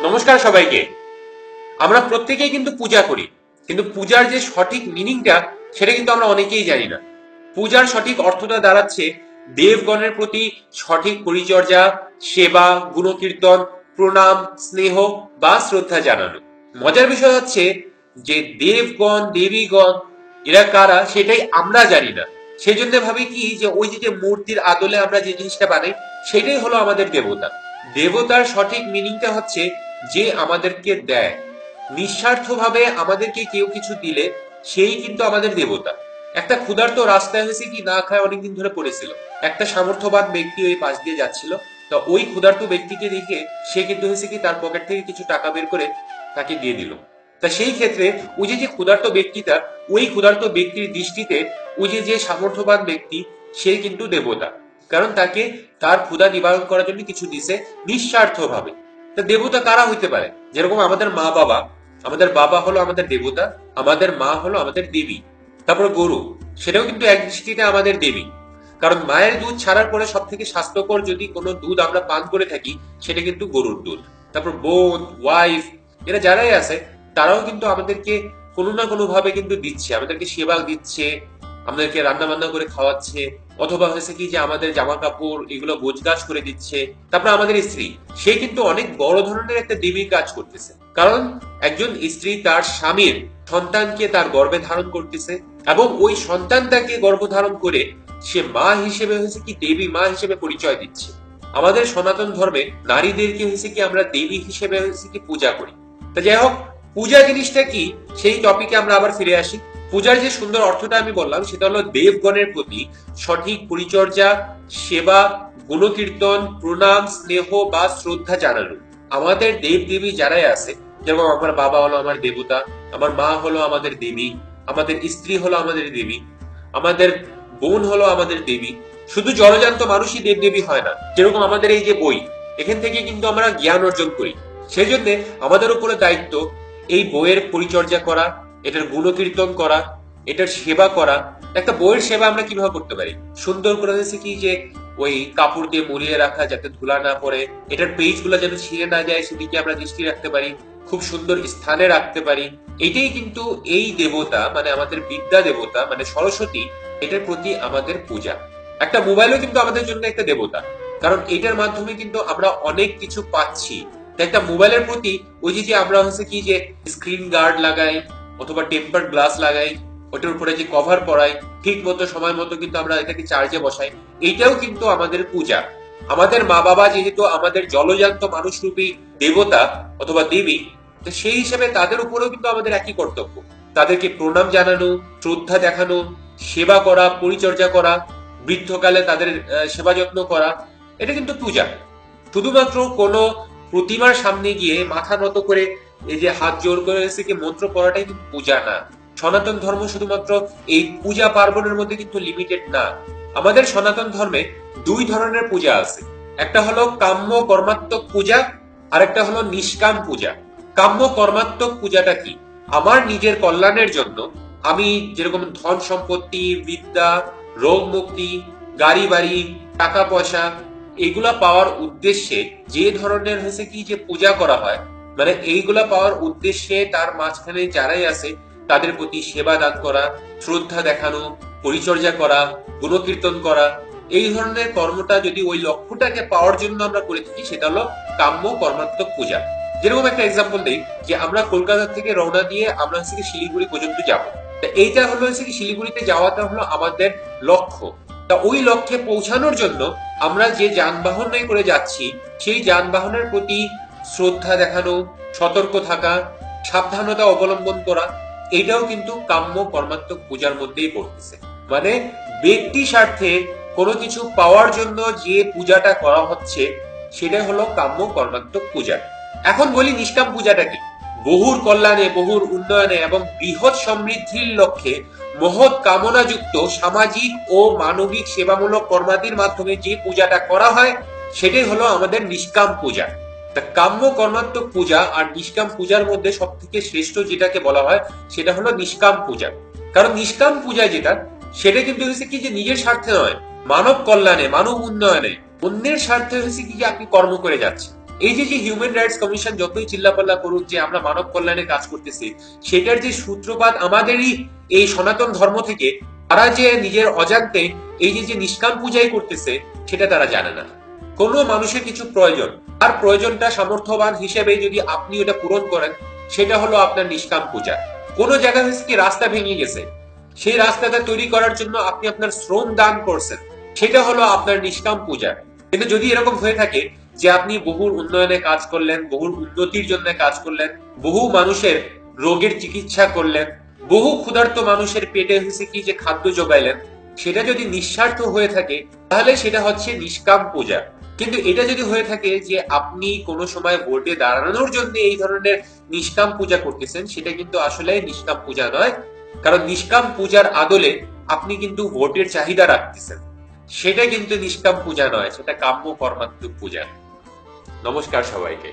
নমস্কার সবাইকে। আমরা প্রত্যেকেই কিন্তু পূজা করি, কিন্তু পূজার যে সঠিক মিনিংটা সেটা কিন্তু আমরা অনেকেই জানি না। পূজার সঠিক অর্থটা দাঁড়াচ্ছে দেবগণের প্রতি সঠিক পরিচর্যা, সেবা, গুণকীর্তন, প্রণাম, স্নেহ বা শ্রদ্ধা জানানো। মজার বিষয় হচ্ছে যে দেবগণ দেবীগণ এরা কারা সেটাই আমরা জানি না। সেই জন্য ভাবি কি যে ওই যে মূর্তির আদলে আমরা যে জিনিসটা বানাই সেটাই হলো আমাদের দেবতা। দেবতার সঠিক মিনিংটা হচ্ছে যে আমাদেরকে দেয়, নিঃস্বার্থভাবে আমাদেরকে কেউ কিছু দিলে সেই কিন্তু আমাদের দেবতা। একটা ক্ষুধার্ত রাস্তায় হয়েছে কি না খায় অনেকদিন ধরে পড়েছিল, একটা সামর্থ্যবান ব্যক্তি ওই পাশ দিয়ে যাচ্ছিল, তো ওই ক্ষুধার্ত ব্যক্তিকে দেখে সে কিন্তু হয়েছে কি তার পকেট থেকে কিছু টাকা বের করে তাকে দিয়ে দিল। তা সেই ক্ষেত্রে ওই যে ক্ষুধার্ত ব্যক্তিটা, ওই ক্ষুধার্ত ব্যক্তির দৃষ্টিতে ওই যে সামর্থ্যবান ব্যক্তি সে কিন্তু দেবতা, কারণ তাকে তার ক্ষুধা নিবারণ করার জন্য কিছু দিছে নিঃস্বার্থভাবে। তা দেবতা কারা হইতে পারে? যেরকম আমাদের মা বাবা, আমাদের বাবা হলো আমাদের দেবতা, আমাদের মা হলো আমাদের দেবী। তারপর গরু, সেটাও কিন্তু এক দৃষ্টিতে আমাদের দেবী, কারণ মায়ের দুধ ছাড়ার পরে সব থেকে স্বাস্থ্যকর যদি কোনো দুধ আমরা পান করে থাকি সেটা কিন্তু গরুর দুধ। তারপর বোন, ওয়াইফ, এরা যারাই আছে তারাও কিন্তু আমাদেরকে কোনো না কোনো ভাবে কিন্তু দিচ্ছে, আমাদেরকে সেবা দিচ্ছে, আমাদেরকে রান্না বান্না করে খাওয়াচ্ছে, অথবা হয়েছে কি যে আমাদের জামা কাপড় এগুলো গোছগাছ করে দিচ্ছে। তারপর আমাদের স্ত্রী, সে কিন্তু অনেক বড় ধরনের একটা দেবীর কাজ করতেছে, কারণ একজন স্ত্রী তার স্বামীর সন্তানকে তার গর্ভে ধারণ করতেছে এবং ওই সন্তানটাকে গর্ভধারণ করে সে মা হিসেবে হয়েছে কি দেবী মা হিসেবে পরিচয় দিচ্ছে। আমাদের সনাতন ধর্মে নারীদেরকে হয়েছে কি আমরা দেবী হিসেবে হয়েছে কি পূজা করি। তা যাই হোক, পূজা জিনিসটা কি সেই টপিকে আমরা আবার ফিরে আসি। পূজার যে সুন্দর অর্থটা আমি বললাম সেটা হলো দেবগণের প্রতি সঠিক পরিচর্যা, সেবা, গুণকীর্তন, প্রণাম, স্নেহ বা শ্রদ্ধা জানানো। আমাদের দেব দেবী যারাই আছে, যেমন আমার বাবা হলো আমার দেবতা, আমার মা হলো আমাদের দেবী, আমাদের স্ত্রী হলো আমাদের দেবী, আমাদের বোন হলো আমাদের দেবী। শুধু জড়জান্ত মানুষই দেব দেবী হয় না, যেরকম আমাদের এই যে বই, এখান থেকে কিন্তু আমরা জ্ঞান অর্জন করি। সেই জন্য আমাদের উপরে দায়িত্ব এই বইয়ের পরিচর্যা করা, এটার গুণকীর্তন করা, এটার সেবা করা। একটা বইয়ের সেবা আমরা কিভাবে করতে পারি? সুন্দর করে হয়েছে কি যে ওই কাপড় দিয়ে মুড়িয়ে রাখা যাতে ধুলা না পড়ে, এটার পেজ গুলা যেন ছিঁড়ে না যায় সেদিকে আমরা দৃষ্টি রাখতে পারি, খুব সুন্দর স্থানে রাখতে পারি। এটাই কিন্তু এই দেবতা মানে আমাদের বিদ্যা দেবতা মানে সরস্বতী, এটার প্রতি আমাদের পূজা। একটা মোবাইলও কিন্তু আমাদের জন্য একটা দেবতা, কারণ এটার মাধ্যমে কিন্তু আমরা অনেক কিছু পাচ্ছি। একটা মোবাইলের প্রতি ওই যে আমরা হচ্ছে কি যে স্ক্রিন গার্ড লাগাই অথবা টেম্পার্ড গ্লাস লাগাই, ওটার উপরে যে কভার পরাই, ঠিক মতো সময় মতো কিন্তু আমরা এটাকে চার্জে বসাই, এইটাও কিন্তু আমাদের পূজা। আমাদের মা বাবা যেহেতু আমাদের জলজান্ত মানুষরূপী দেবতা অথবা দেবী, তো সেই হিসেবে তাদের উপরেও কিন্তু আমাদের একই কর্তব্য, তাদেরকে প্রণাম জানানো, শ্রদ্ধা দেখানো, সেবা করা, পরিচর্যা করা, বৃদ্ধকালে তাদের সেবা যত্ন করা, এটা কিন্তু পূজা। শুধুমাত্র কোনো প্রতিমার সামনে গিয়ে মাথা নত করে এই যে হাত জোর করে এসে কি মন্ত্র পড়াটাই কিন্তু পূজা না। সনাতন ধর্ম শুধুমাত্র এই পূজা পার্বণের মধ্যে কিন্তু লিমিটেড না। আমাদের সনাতন ধর্মে দুই ধরনের পূজা আছে, একটা হলো কাম্য কর্মাত্মক পূজা, আর একটা হলো নিষ্কাম পূজা। কাম্য কর্মাত্মক পূজাটা কি? আমার নিজের কল্যাণের জন্য আমি যেরকম ধন সম্পত্তি, বিদ্যা, রোগ মুক্তি, গাড়ি বাড়ি, টাকা পয়সা এগুলা পাওয়ার উদ্দেশ্যে যে ধরনের হয়েছে কি যে পূজা করা হয়, মানে এইগুলা পাওয়ার উদ্দেশ্যে তার মাঝখানে যারাই আছে তাদের প্রতি সেবা দান করা, শ্রদ্ধা দেখানো, পরিচর্যা করা, গুণকীর্তন করা, এই ধরনের কর্মটা যদি ওই লক্ষ্যটাকে পাওয়ার জন্য আমরা করে থাকি সেটা হলো কাম্য কর্মাত্মক পূজা। যেরকম একটা এক্সাম্পল দেই যে আমরা কলকাতা থেকে রওনা দিয়ে আমরা হচ্ছে শিলিগুড়ি পর্যন্ত যাব, এইটা হলো হচ্ছে কি শিলিগুড়িতে যাওয়াটা হলো আমাদের লক্ষ্য। তা ওই লক্ষ্যে পৌঁছানোর জন্য আমরা যে যানবাহন নিয়ে করে যাচ্ছি সেই যানবাহনের প্রতি শ্রদ্ধা দেখানো, সতর্ক থাকা, সাবধানতা অবলম্বন করা, এটাও কিন্তু কাম্য কর্মাত্মক পূজার মধ্যেই পড়তেছে। মানে ব্যক্তি স্বার্থে কোনো কিছু পাওয়ার জন্য যে পূজাটা করা হচ্ছে সেটা হলো কাম্য কর্মাত্মক পূজা। এখন বলি নিষ্কাম পূজাটা কি? বহুর কল্যাণে, বহুর উন্নয়নে এবং বৃহৎ সমৃদ্ধির লক্ষ্যে মহৎ কামনাযুক্ত সামাজিক ও মানবিক সেবামূলক কর্মাদির মাধ্যমে যে পূজাটা করা হয় সেটাই হলো আমাদের নিষ্কাম পূজা। কাম্য কর্মাত্মক পূজা আর নিষ্কাম পূজার মধ্যে সব থেকে শ্রেষ্ঠ যেটাকে বলা হয় সেটা হলো নিষ্কাম পূজা। কারণ নিষ্কাম পূজা যেটা, সেটা কিন্তু হচ্ছে কি যে নিজের স্বার্থে নয়, মানব কল্যাণে, মানব উন্নয়নে, অন্যের স্বার্থে হচ্ছে কি আপনি কর্ম করে যাচ্ছেন। এই যে হিউম্যান রাইটস কমিশন যতই চিল্লাপাল্লা করুক যে আমরা মানব কল্যাণে কাজ করতেছি, সেটার যে সূত্রপাত আমাদেরই এই সনাতন ধর্ম থেকে, তারা যে নিজের অজান্তে এই যে নিষ্কাম পূজাই করতেছে সেটা তারা জানে না। কোনো মানুষের কিছু প্রয়োজন, আর প্রয়োজনটা সামর্থ্যবান হিসেবে যদি আপনি ওটা পূরণ করেন, সেটা হলো আপনার নিষ্কাম পূজা। কোনো জায়গায় হচ্ছে কি রাস্তা ভেঙে গেছে, সেই রাস্তাটা তৈরি করার জন্য আপনি আপনার শ্রম দান করছেন, সেটা হলো আপনার নিষ্কাম পূজা। কিন্তু যদি এরকম হয়ে থাকে যে আপনি বহুর উন্নয়নে কাজ করলেন, বহুর উন্নতির জন্য কাজ করলেন, বহু মানুষের রোগের চিকিৎসা করলেন, বহু ক্ষুধার্ত মানুষের পেটে হয়েছে কি যে খাদ্য যোগাইলেন, সেটা যদি নিঃস্বার্থ হয়ে থাকে তাহলে সেটা হচ্ছে নিষ্কাম পূজা। কিন্তু এটা যদি হয়ে থাকে যে আপনি কোনো সময় ভোটে দাঁড়ানোর জন্য এই ধরনের নিষ্কাম পূজা করতেছেন, সেটা কিন্তু আসলে নিষ্কাম পূজা নয়। কারণ নিষ্কাম পূজার আদলে আপনি কিন্তু ভোটের চাহিদা রাখতেছেন, সেটা কিন্তু নিষ্কাম পূজা নয়, সেটা কাম্য কর্মাত্মক পূজা। নমস্কার সবাইকে।